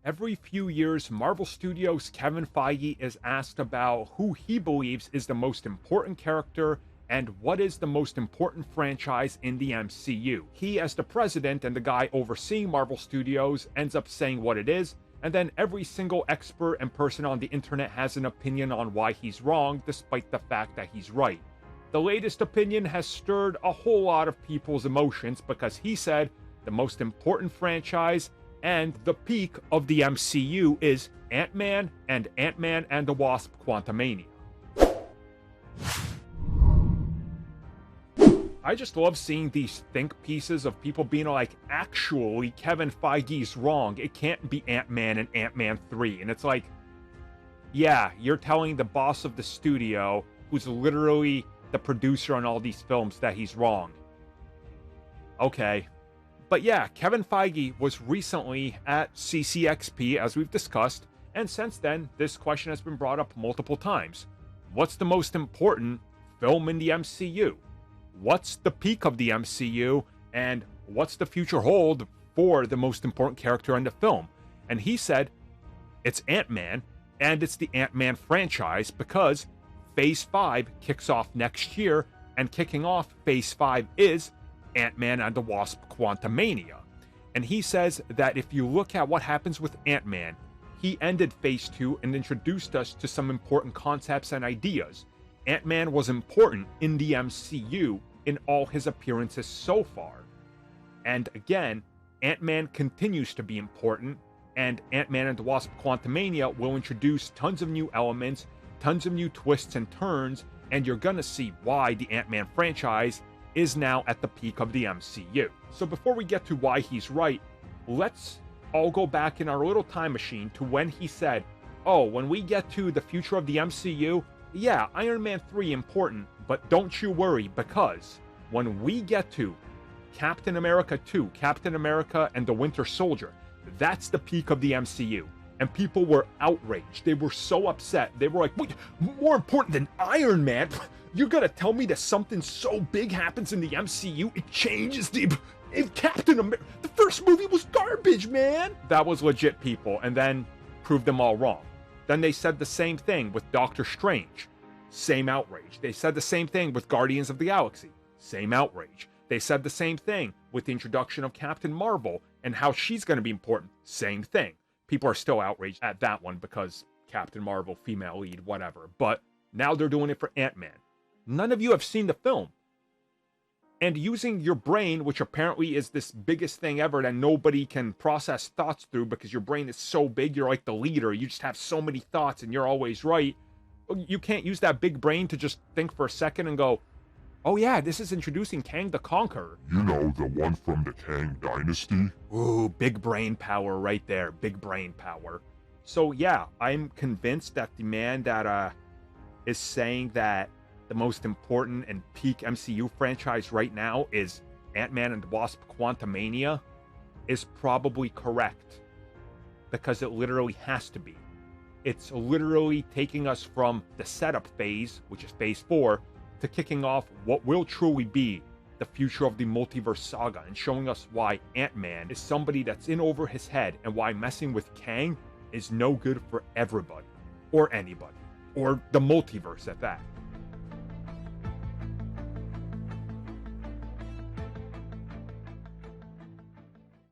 Every few years, Marvel Studios' Kevin Feige is asked about who he believes is the most important character and what is the most important franchise in the MCU. He, as the president and the guy overseeing Marvel Studios, ends up saying what it is, and then every single expert and person on the internet has an opinion on why he's wrong, despite the fact that he's right. The latest opinion has stirred a whole lot of people's emotions because he said the most important franchise and the peak of the MCU is Ant-Man and Ant-Man and the Wasp: Quantumania. I just love seeing these think pieces of people being like, actually, Kevin Feige's wrong. It can't be Ant-Man and Ant-Man 3. And it's like, yeah, you're telling the boss of the studio, who's literally the producer on all these films, that he's wrong. Okay. But yeah, Kevin Feige was recently at CCXP, as we've discussed, and since then, this question has been brought up multiple times. What's the most important film in the MCU? What's the peak of the MCU? And what's the future hold for the most important character in the film? And he said, it's Ant-Man, and it's the Ant-Man franchise, because Phase 5 kicks off next year, and kicking off Phase 5 is Ant-Man and the Wasp: Quantumania. And he says that if you look at what happens with Ant-Man, he ended Phase 2 and introduced us to some important concepts and ideas. Ant-Man was important in the MCU in all his appearances so far. And again, Ant-Man continues to be important, and Ant-Man and the Wasp: Quantumania will introduce tons of new elements, tons of new twists and turns, and you're gonna see why the Ant-Man franchise is now at the peak of the MCU. So before we get to why he's right, let's all go back in our little time machine to when he said, oh, when we get to the future of the MCU, yeah, Iron Man 3 important, but don't you worry, because when we get to Captain America 2, Captain America and the Winter Soldier, that's the peak of the MCU. And people were outraged. They were so upset. They were like, wait, more important than Iron Man? You're gonna tell me that something so big happens in the MCU, it changes the... If Captain America... The first movie was garbage, man! That was legit people, and then proved them all wrong. Then they said the same thing with Doctor Strange. Same outrage. They said the same thing with Guardians of the Galaxy. Same outrage. They said the same thing with the introduction of Captain Marvel and how she's gonna be important. Same thing. People are still outraged at that one because Captain Marvel, female lead, whatever. But now they're doing it for Ant-Man. None of you have seen the film. And using your brain, which apparently is this biggest thing ever that nobody can process thoughts through because your brain is so big, you're like the leader. You just have so many thoughts and you're always right. You can't use that big brain to just think for a second and go, oh yeah, this is introducing Kang the Conqueror. You know, the one from the Kang Dynasty? Ooh, big brain power right there. Big brain power. So yeah, I'm convinced that the man that is saying that the most important and peak MCU franchise right now is Ant-Man and the Wasp: Quantumania is probably correct. Because it literally has to be. It's literally taking us from the setup phase, which is Phase 4, to kicking off what will truly be the future of the multiverse saga, and showing us why Ant-Man is somebody that's in over his head, and why messing with Kang is no good for everybody, or anybody, or the multiverse at that.